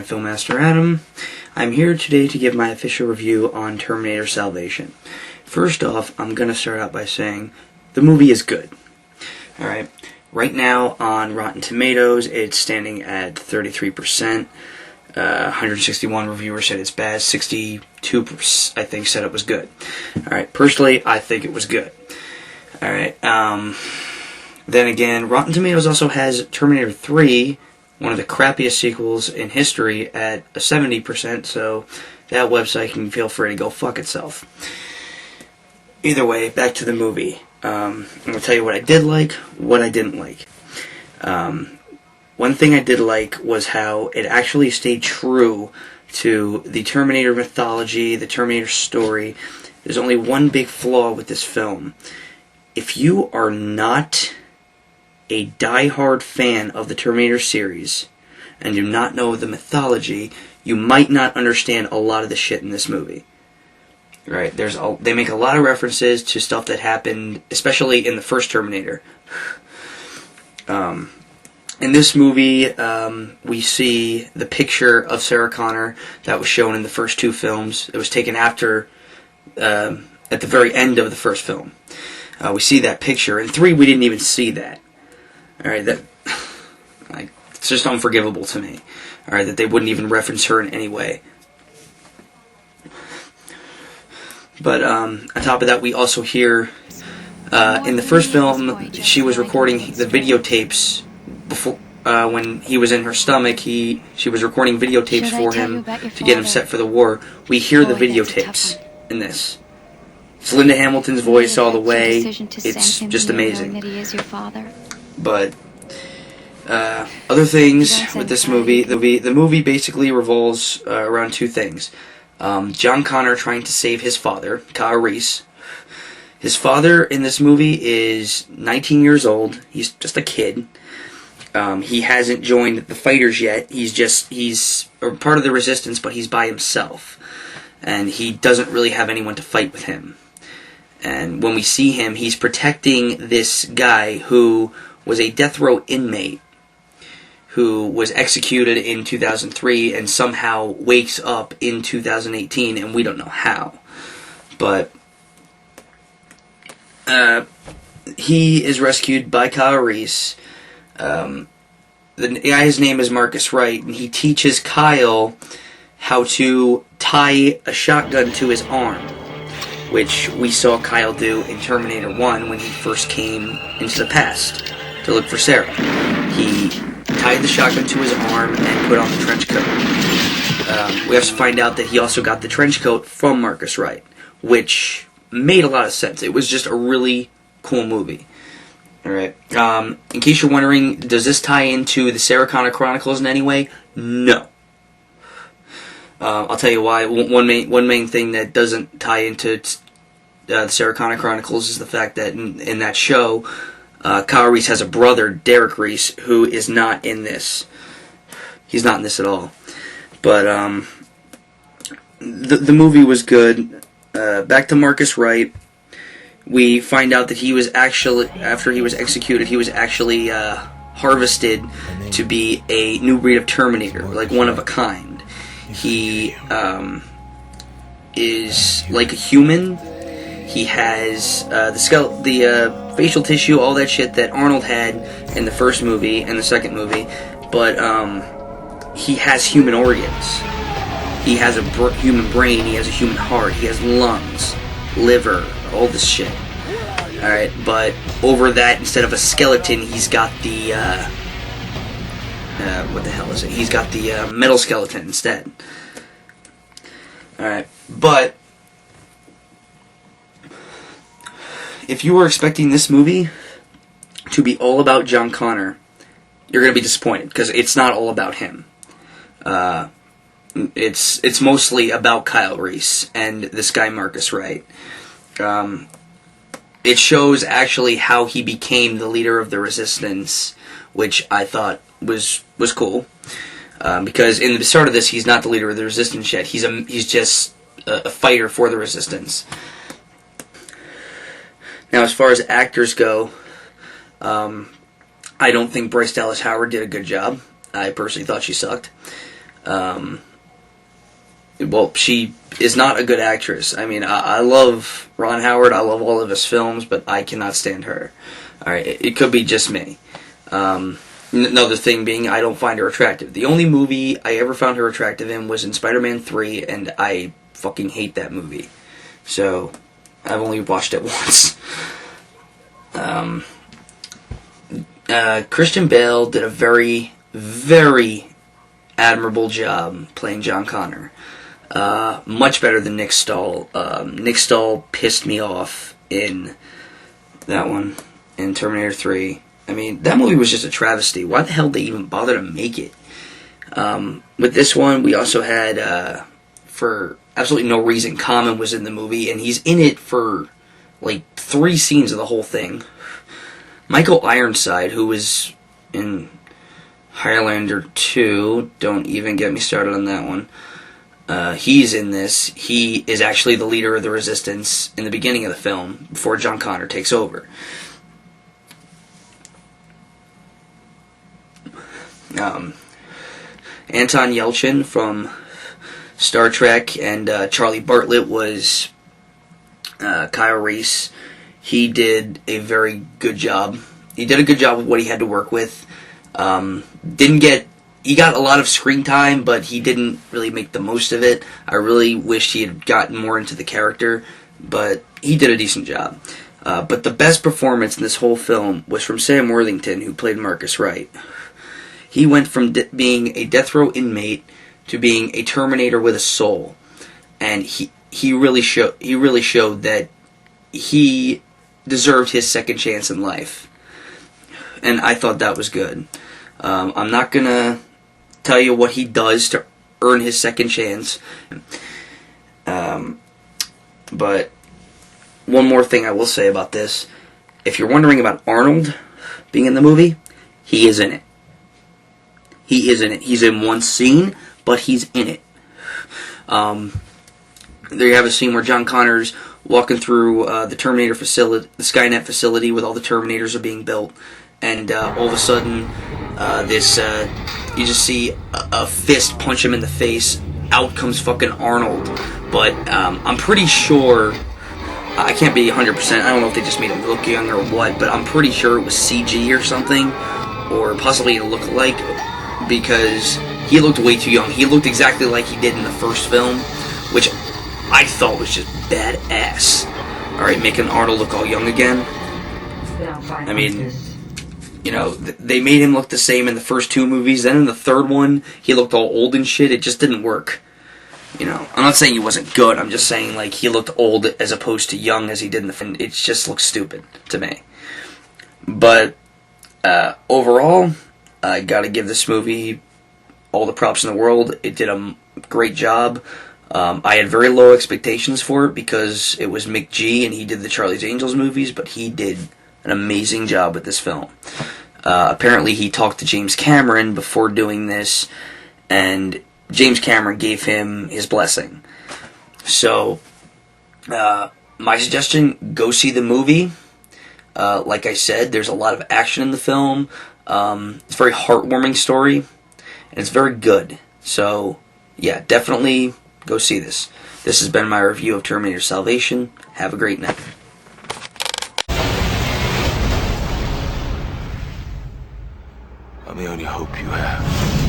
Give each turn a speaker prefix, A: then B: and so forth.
A: Filmmaster Adam. I'm here today to give my official review on Terminator Salvation. First off, I'm going to start out by saying the movie is good. Alright, right now on Rotten Tomatoes, it's standing at 33%. 161 reviewers said it's bad. 62%, I think, said it was good. Alright, personally, I think it was good. Alright, then again, Rotten Tomatoes also has Terminator 3, one of the crappiest sequels in history, at a 70%, so that website can feel free to go fuck itself. Either way, back to the movie. I'm going to tell you what I did like, what I didn't like. One thing I did like was how it actually stayed true to the Terminator mythology, the Terminator story. There's only one big flaw with this film. If you are not a die-hard fan of the Terminator series and do not know the mythology, you might not understand a lot of the shit in this movie. Right? They make a lot of references to stuff that happened, especially in the first Terminator. In this movie, we see the picture of Sarah Connor that was shown in the first two films. It was taken after, at the very end of the first film. We see that picture. In 3, we didn't even see that. Alright, it's just unforgivable to me. Alright, that they wouldn't even reference her in any way. But, on top of that, we also hear, in the first film, she was recording the videotapes before, when he was in her stomach, she was recording videotapes for him to get him set for the war. We hear the videotapes in this. It's Linda Hamilton's voice all the way. It's just amazing. But other things with this movie, the movie basically revolves around two things. John Connor trying to save his father, Kyle Reese. His father in this movie is 19 years old. He's just a kid. He hasn't joined the fighters yet. He's part of the resistance, but he's by himself. And he doesn't really have anyone to fight with him. And when we see him, he's protecting this guy who was a death row inmate who was executed in 2003 and somehow wakes up in 2018, and we don't know how. But he is rescued by Kyle Reese. The guy's name is Marcus Wright, and he teaches Kyle how to tie a shotgun to his arm, which we saw Kyle do in Terminator 1 when he first came into the past to look for Sarah. He tied the shotgun to his arm and put on the trench coat. We also find out that he also got the trench coat from Marcus Wright, which made a lot of sense. It was just a really cool movie. Alright. In case you're wondering, does this tie into the Sarah Connor Chronicles in any way? No. I'll tell you why. One main thing that doesn't tie into the Sarah Connor Chronicles is the fact that in that show, Kyle Reese has a brother, Derek Reese, who is not in this. He's not in this at all. But the movie was good. Back to Marcus Wright. We find out that he was actually, after he was executed, he was actually harvested to be a new breed of Terminator, like one of a kind. He is like a human. He has the facial tissue, all that shit that Arnold had in the first movie and the second movie, but he has human organs. He has a human brain, he has a human heart, he has lungs, liver, all this shit. Alright, but over that, instead of a skeleton, he's got the, what the hell is it? He's got the metal skeleton instead. Alright, but if you were expecting this movie to be all about John Connor, you're going to be disappointed, because it's not all about him. It's mostly about Kyle Reese and this guy Marcus Wright. It shows actually how he became the leader of the Resistance, which I thought was cool. Because in the start of this, he's not the leader of the Resistance yet. He's just a fighter for the Resistance. Now, as far as actors go, I don't think Bryce Dallas Howard did a good job. I personally thought she sucked. Well, she is not a good actress. I mean, I love Ron Howard. I love all of his films, but I cannot stand her. All right, it could be just me. Another thing being, I don't find her attractive. The only movie I ever found her attractive in was in Spider-Man 3, and I fucking hate that movie. So, I've only watched it once. Christian Bale did a very, very admirable job playing John Connor. Much better than Nick Stahl. Nick Stahl pissed me off in that one, in Terminator 3. I mean, that movie was just a travesty. Why the hell did they even bother to make it? With this one, we also had, for absolutely no reason, Common was in the movie, and he's in it for, like, 3 scenes of the whole thing. Michael Ironside, who was in Highlander 2, don't even get me started on that one. He's in this. He is actually the leader of the Resistance in the beginning of the film, before John Connor takes over. Anton Yelchin from Star Trek and Charlie Bartlett was Kyle Reese. He did a very good job. He did a good job with what he had to work with. He got a lot of screen time, but he didn't really make the most of it. I really wished he had gotten more into the character, but he did a decent job. But the best performance in this whole film was from Sam Worthington, who played Marcus Wright. He went from being a death row inmate to being a Terminator with a soul, and he really showed that he deserved his second chance in life, and I thought that was good. I'm not gonna tell you what he does to earn his second chance, but one more thing I will say about this: if you're wondering about Arnold being in the movie, he is in it. He is in it. He's in one scene, but he's in it. There you have a scene where John Connor's walking through the Terminator facility, the Skynet facility, with all the Terminators are being built, and all of a sudden, you just see a fist punch him in the face. Out comes fucking Arnold. But I'm pretty sure, I can't be 100%. I don't know if they just made him look young or what, but I'm pretty sure it was CG or something, or possibly a look-alike, because he looked way too young. He looked exactly like he did in the first film, which I thought was just badass. Alright, making Arnold look all young again. I mean, you know, they made him look the same in the first 2 movies. Then in the third one, he looked all old and shit. It just didn't work. You know, I'm not saying he wasn't good. I'm just saying, like, he looked old as opposed to young as he did in the film. It just looks stupid to me. But overall, I gotta give this movie all the props in the world. It did a great job. I had very low expectations for it because it was Mick G and he did the Charlie's Angels movies, but he did an amazing job with this film. Apparently he talked to James Cameron before doing this, and James Cameron gave him his blessing. So, my suggestion, go see the movie. Like I said, there's a lot of action in the film. It's a very heartwarming story, and it's very good. So, yeah, definitely go see this. This has been my review of Terminator Salvation. Have a great night.
B: I'm the only hope you have.